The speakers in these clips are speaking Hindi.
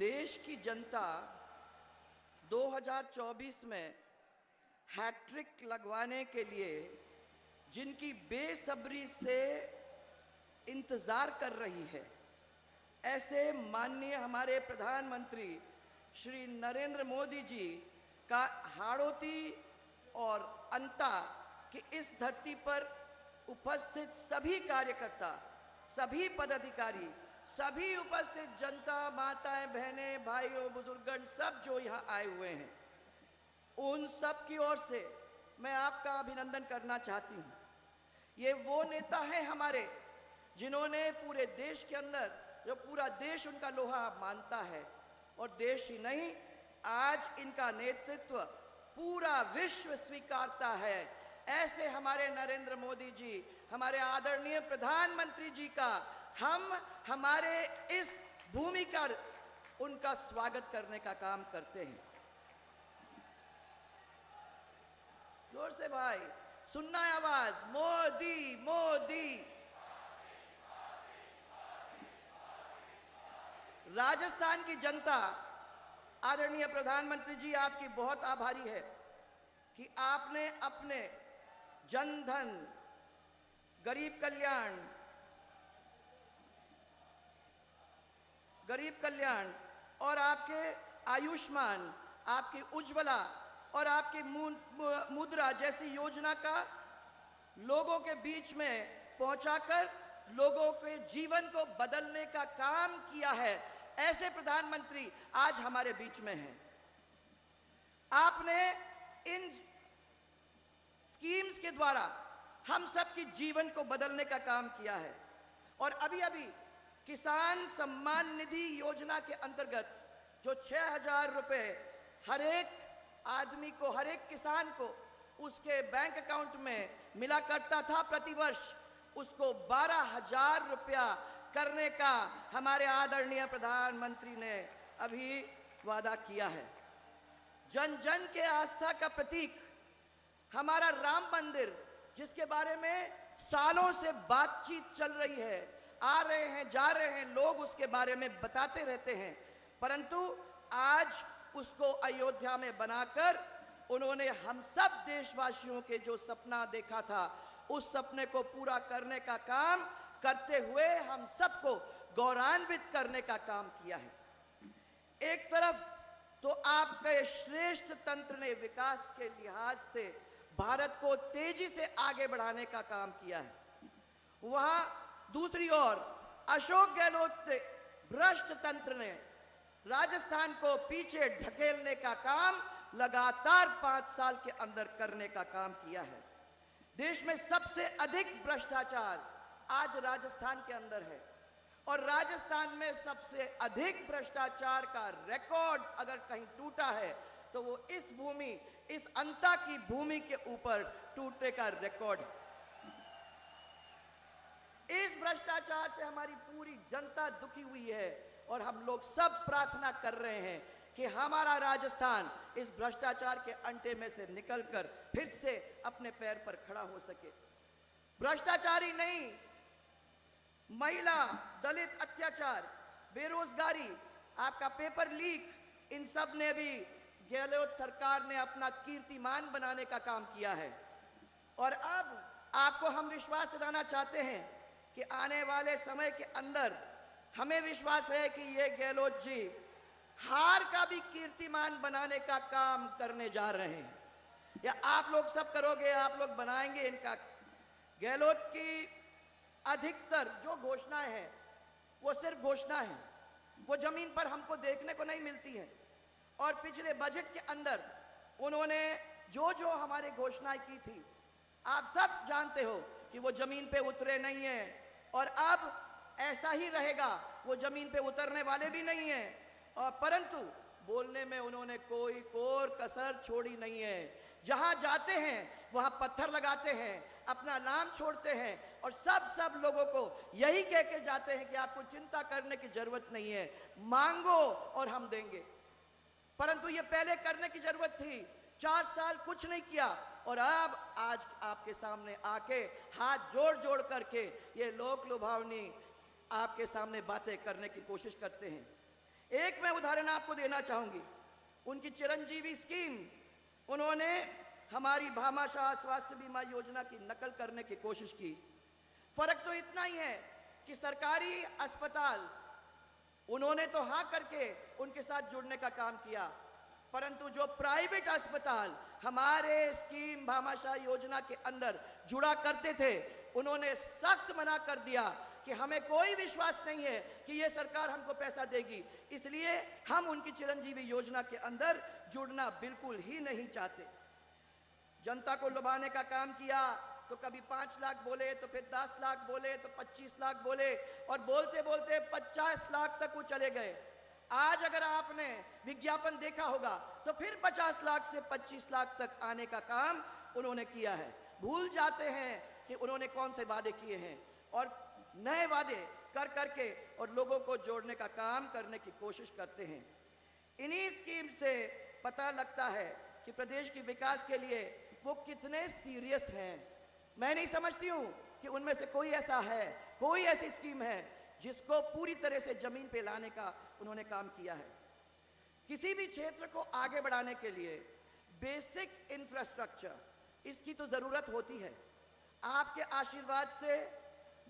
देश की जनता 2024 में हैट्रिक लगवाने के लिए जिनकी बेसब्री से इंतजार कर रही है, ऐसे माननीय हमारे प्रधानमंत्री श्री नरेंद्र मोदी जी का हाड़ौती और अंता कि इस धरती पर उपस्थित सभी कार्यकर्ता, सभी पदाधिकारी, सभी उपस्थित जनता, माताएं, बहनें, भाइयों, बुजुर्गन, सब जो यहाँ आए हुए हैं, उन सब की ओर से मैं आपका अभिनंदन करना चाहती हूँ। ये वो नेता हैं हमारे जिन्होंने पूरे देश के अंदर, जो पूरा देश उनका लोहा मानता है, और देश ही नहीं, आज इनका नेतृत्व पूरा विश्व स्वीकारता है। ऐसे हमारे नरेंद्र मोदी जी, हमारे आदरणीय प्रधानमंत्री जी का हम हमारे इस भूमि पर उनका स्वागत करने का काम करते हैं। जोर से भाई, सुनना है आवाज, मोदी मोदी। राजस्थान की जनता आदरणीय प्रधानमंत्री जी आपकी बहुत आभारी है कि आपने अपने जनधन, गरीब कल्याण और आपके आयुष्मान, आपकी उज्ज्वला और आपकी मुद्रा जैसी योजना का लोगों के बीच में पहुंचाकर लोगों के जीवन को बदलने का काम किया है। ऐसे प्रधानमंत्री आज हमारे बीच में हैं। आपने इन स्कीम्स के द्वारा हम सबकी जीवन को बदलने का काम किया है। और अभी अभी किसान सम्मान निधि योजना के अंतर्गत जो 6,000 रुपए हर एक आदमी को, हर एक किसान को उसके बैंक अकाउंट में मिला करता था प्रतिवर्ष, उसको 12,000 रुपया करने का हमारे आदरणीय प्रधानमंत्री ने अभी वादा किया है। जन जन के आस्था का प्रतीक हमारा राम मंदिर, जिसके बारे में सालों से बातचीत चल रही है, आ रहे हैं, जा रहे हैं लोग, उसके बारे में बताते रहते हैं, परंतु आज उसको अयोध्या में बनाकर उन्होंने हम सब देशवासियों के जो सपना देखा था, उस सपने को पूरा करने का काम करते हुए हम सबको गौरवान्वित करने का काम किया है। एक तरफ तो आपके श्रेष्ठ तंत्र ने विकास के लिहाज से भारत को तेजी से आगे बढ़ाने का काम किया है, वहां दूसरी ओर अशोक गहलोत ने, भ्रष्ट तंत्र ने राजस्थान को पीछे ढकेलने का काम लगातार 5 साल के अंदर करने का काम किया है। देश में सबसे अधिक भ्रष्टाचार आज राजस्थान के अंदर है, और राजस्थान में सबसे अधिक भ्रष्टाचार का रिकॉर्ड अगर कहीं टूटा है तो वो इस भूमि, इस अंता की भूमि के ऊपर टूटने का रिकॉर्ड है। इस भ्रष्टाचार से हमारी पूरी जनता दुखी हुई है, और हम लोग सब प्रार्थना कर रहे हैं कि हमारा राजस्थान इस भ्रष्टाचार के अंटे में से निकलकर फिर से अपने पैर पर खड़ा हो सके। भ्रष्टाचार ही नहीं, महिला, दलित अत्याचार, बेरोजगारी, आपका पेपर लीक, इन सब ने भी गहलोत सरकार ने अपना कीर्तिमान बनाने का काम किया है। और अब आपको हम विश्वास दिलाना चाहते हैं कि आने वाले समय के अंदर हमें विश्वास है कि ये गहलोत जी हार का भी कीर्तिमान बनाने का काम करने जा रहे हैं। या आप लोग सब करोगे, आप लोग बनाएंगे इनका। गहलोत की अधिकतर जो घोषणाएं हैं वो सिर्फ घोषणा है, वो जमीन पर हमको देखने को नहीं मिलती है। और पिछले बजट के अंदर उन्होंने जो जो हमारे घोषणाएं की थी, आप सब जानते हो कि वो जमीन पे उतरे नहीं है, और अब ऐसा ही रहेगा, वो जमीन पे उतरने वाले भी नहीं है। और परंतु बोलने में उन्होंने कोई कोर कसर छोड़ी नहीं है। जहां जाते हैं वहां पत्थर लगाते हैं, अपना नाम छोड़ते हैं, और सब लोगों को यही कह के जाते हैं कि आपको चिंता करने की जरूरत नहीं है, मांगो और हम देंगे। परंतु ये पहले करने की जरूरत थी। 4 साल कुछ नहीं किया, और अब आज आपके सामने आके हाथ जोड़ जोड़ करके ये लोक लुभावनी आपके सामने बातें करने की कोशिश करते हैं। एक मैं उदाहरण आपको देना चाहूंगी, उनकी चिरंजीवी स्कीम, उन्होंने हमारी भामाशाह स्वास्थ्य बीमा योजना की नकल करने की कोशिश की। फर्क तो इतना ही है कि सरकारी अस्पताल उन्होंने तो हाँ करके उनके साथ जुड़ने का काम किया, परंतु जो प्राइवेट अस्पताल हमारे स्कीम भामाशाह योजना के अंदर जुड़ा करते थे, उन्होंने सख्त मना कर दिया कि हमें कोई विश्वास नहीं है कि ये सरकार हमको पैसा देगी, इसलिए हम उनकी चिरंजीवी योजना के अंदर जुड़ना बिल्कुल ही नहीं चाहते। जनता को लुभाने का काम किया, तो कभी 5 लाख बोले, तो फिर 10 लाख बोले, तो 25 लाख बोले, और बोलते बोलते 50 लाख तक वो चले गए। आज अगर आपने विज्ञापन देखा होगा तो फिर 50 लाख से 25 लाख तक आने का काम उन्होंने किया है। भूल जाते हैं कि उन्होंने कौन से वादे किए हैं और नए वादे कर करके और लोगों को जोड़ने का काम करने की कोशिश करते हैं। इन्हीं स्कीम से पता लगता है कि प्रदेश के विकास के लिए वो कितने सीरियस हैं। मैं नहीं समझती हूँ कि उनमें से कोई ऐसा है, कोई ऐसी स्कीम है जिसको पूरी तरह से जमीन पे लाने का उन्होंने काम किया है। किसी भी क्षेत्र को आगे बढ़ाने के लिए बेसिक इंफ्रास्ट्रक्चर, इसकी तो जरूरत होती है। आपके आशीर्वाद से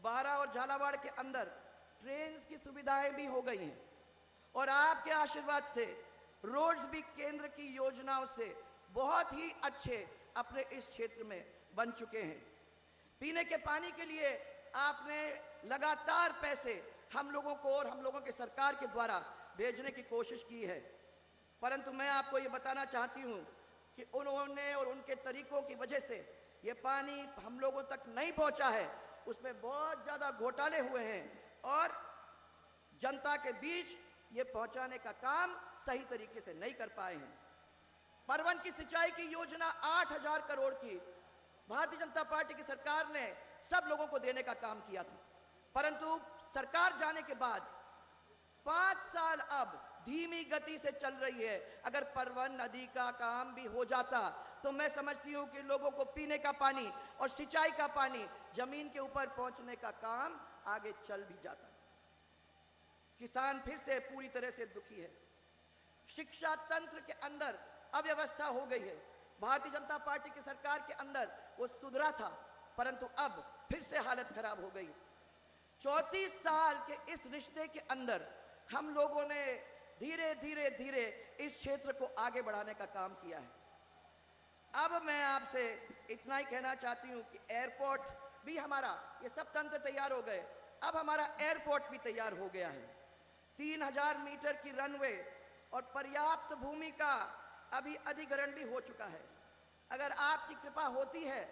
बारा और झालावाड़ के अंदर ट्रेन की सुविधाएं भी हो गई हैं, और आपके आशीर्वाद से रोड्स भी केंद्र की योजनाओं से बहुत ही अच्छे अपने इस क्षेत्र में बन चुके हैं। पीने के पानी के लिए आपने लगातार पैसे हम लोगों को और हम लोगों के सरकार के द्वारा भेजने की कोशिश की है, परंतु मैं आपको ये बताना चाहती हूँ कि उन्होंने और उनके तरीकों की वजह से ये पानी हम लोगों तक नहीं पहुंचा है। उसमें बहुत ज़्यादा घोटाले हुए हैं और जनता के बीच ये पहुंचाने का काम सही तरीके से नहीं कर पाए हैं। परवन की सिंचाई की योजना 8,000 करोड़ की भारतीय जनता पार्टी की सरकार ने सब लोगों को देने का काम किया था, परंतु सरकार जाने के बाद 5 साल अब धीमी गति से चल रही है। अगर परवन नदी का काम भी हो जाता तो मैं समझती हूं कि लोगों को पीने का पानी और सिंचाई का पानी जमीन के ऊपर पहुंचने का काम आगे चल भी जाता। किसान फिर से पूरी तरह से दुखी है। शिक्षा तंत्र के अंदर अव्यवस्था हो गई है। भारतीय जनता पार्टी की सरकार के अंदर वो सुधरा था, परंतु अब फिर से हालत खराब हो गई। 34 साल के इस रिश्ते के अंदर हम लोगों ने धीरे धीरे धीरे इस क्षेत्र को आगे बढ़ाने का काम किया है। अब मैं आपसे इतना ही कहना चाहती हूं कि एयरपोर्ट भी हमारा, ये सब तंत्र तैयार हो गए, अब हमारा एयरपोर्ट भी तैयार हो गया है। 3000 मीटर की रनवे और पर्याप्त भूमि का अभी अधिग्रहण भी हो चुका है। अगर आपकी कृपा होती है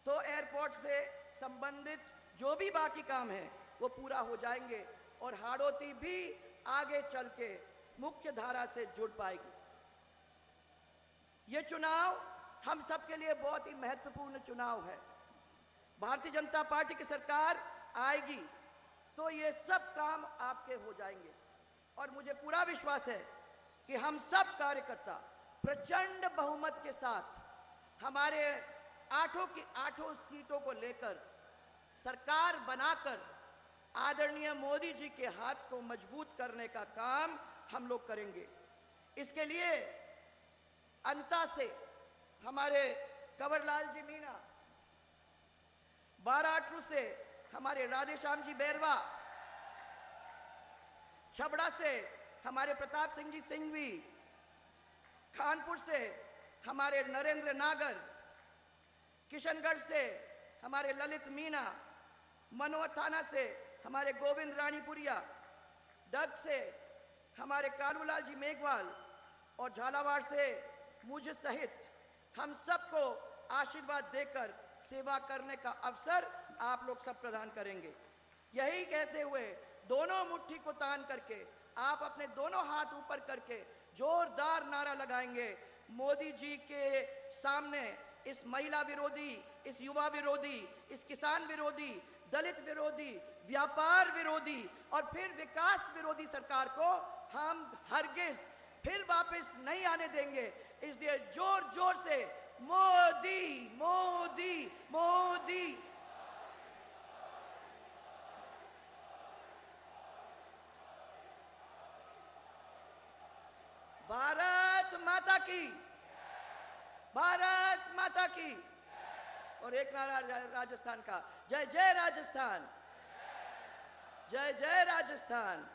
तो एयरपोर्ट से संबंधित जो भी बाकी काम है वो पूरा हो जाएंगे और हाड़ौती भी आगे चल के मुख्य धारा से जुड़ पाएगी। ये चुनाव हम सब के लिए बहुत ही महत्वपूर्ण चुनाव है। भारतीय जनता पार्टी की सरकार आएगी तो ये सब काम आपके हो जाएंगे और मुझे पूरा विश्वास है कि हम सब कार्यकर्ता प्रचंड बहुमत के साथ हमारे 8 की 8 सीटों को लेकर सरकार बनाकर आदरणीय मोदी जी के हाथ को मजबूत करने का काम हम लोग करेंगे। इसके लिए अंता से हमारे कंवरलाल जी मीणा, बाराटू से हमारे राधेश्याम जी बैरवा, छबड़ा से हमारे प्रताप सिंह जी सिंघवी, कानपुर से हमारे नरेंद्र नागर, किशनगढ़ से हमारे ललित मीणा, मनोहर थाना से हमारे गोविंद रानीपुरिया, डग से हमारे कालूलाल जी मेघवाल और झालावाड़ से मुझ सहित हम सबको आशीर्वाद देकर सेवा करने का अवसर आप लोग सब प्रदान करेंगे। यही कहते हुए दोनों मुट्ठी को तान करके आप अपने दोनों हाथ ऊपर करके जोरदार नारा लगाएंगे, मोदी जी के सामने इस महिला विरोधी, इस युवा विरोधी, इस किसान विरोधी, दलित विरोधी, व्यापार विरोधी और फिर विकास विरोधी सरकार को हम हरगिज फिर वापस नहीं आने देंगे। इसलिए जोर जोर से मोदी मोदी मोदी। भारत माता की, भारत माता की। और एक नारा राजस्थान का, जय जय राजस्थान, जय जय राजस्थान।